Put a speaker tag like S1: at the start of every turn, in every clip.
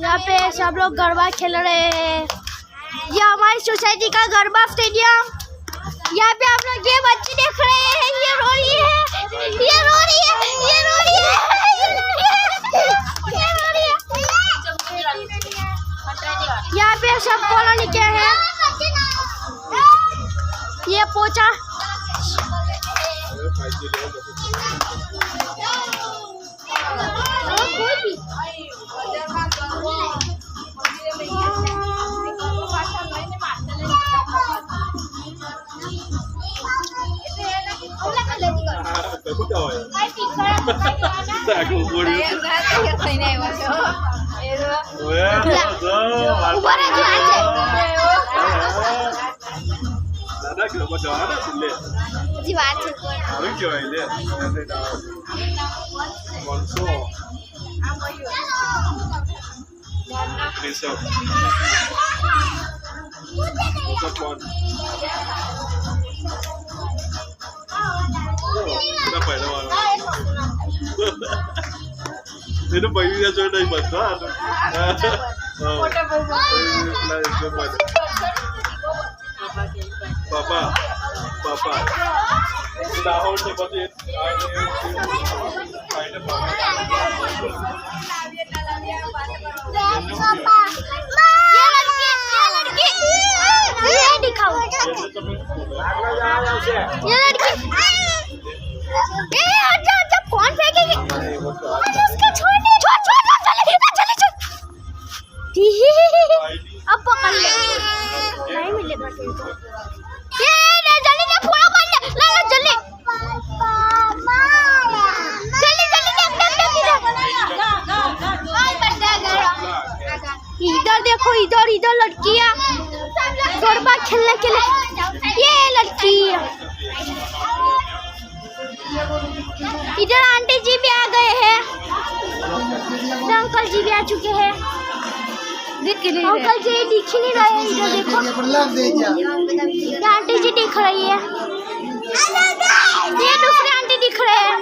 S1: यहाँ पे सब लोग गरबा खेल रहे हैं। ये हमारी सोसाइटी का गरबा स्टेडियम। यहाँ पे आप लोग ये बच्ची देख रहे हैं, ये रो रही है, ये रो रही है, ये रो रही है, ये रो रही है, ये रो रही है। यहाँ पे सब कॉलोनी के हैं। ये पोचा
S2: Ini bayinya sudah ibadah. Papa. Dahon seperti
S1: ये दिखाओ, ये लड़की कौन फेंकेगी? अब पकड़ ले, नहीं मिलेगा ये जल्दी से पूरा कर ले, जल्दी इधर देखो, इधर लड़कियां गरबा खेलने के लिए। ये लड़की इधर आंटी जी भी आ गए हैं, अंकल जी भी आ चुके हैं। अंकल जी दिख ही नहीं रहे, इधर देखो, आंटी जी दिख रही है, ये दूसरे आंटी दिख रहे हैं।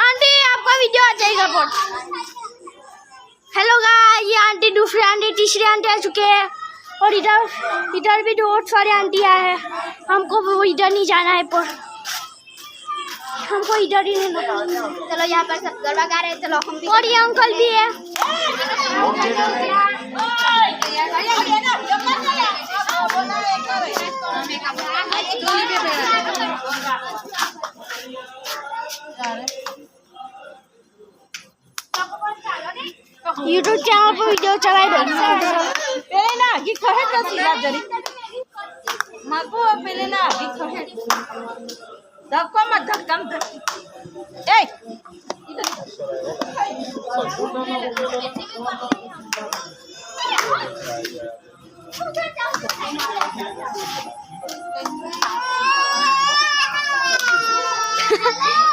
S1: आंटी आपका वीडियो आ जाएगा बहुत। हेलो गाइस, ये आंटी दूसरे आंटी तीसरे आंटी आ चुके हैं, और इधर भी बहुत सारे आंटी आए हैं। हमको वो इधर नहीं जाना है, पर हमको इधर ही नहीं। चलो यहाँ पर सब गरबा गा रहे हैं, चलो हम भी। और ये अंकल भी है। यूट्यूब चैनल पर वीडियो चलाए
S3: पहले ना गीत खहे तो सीधा जरी माको पहले ना गीत खहे धक्का मत धक्का मत ए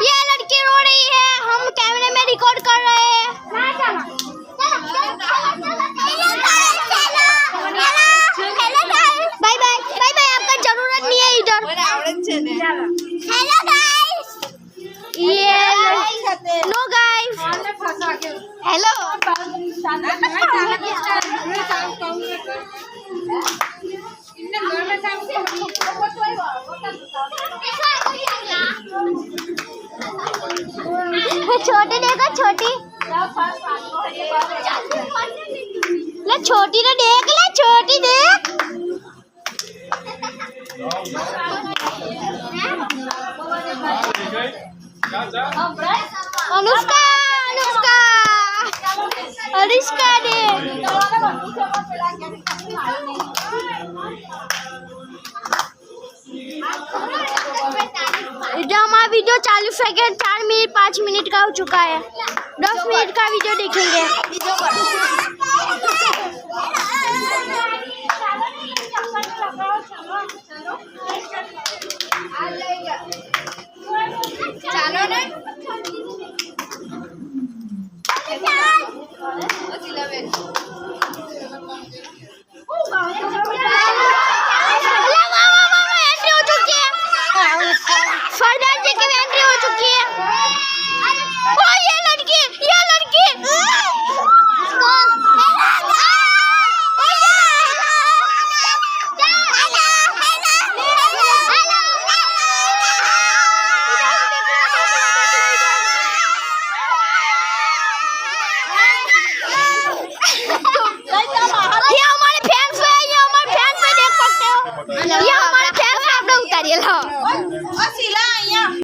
S1: ये लड़की रो रही है, हम कैमरे में रिकॉर्ड कर रहे हैं। बाय बाय, आपका जरूरत नहीं है इधर। हेलो गाइस, ये नो गाइस, हेलो छोटी देखो, छोटी ले, छोटी तो देख ले, छोटी देख। अनुष्का दे। इधर हमारा वीडियो 40 सेकंड 4 मिनट 5 मिनट का हो चुका है। 10 मिनट का वीडियो देखेंगे। चलो ना, फरदान जी की एंट्री हो चुकी है। ओ ये लड़की रही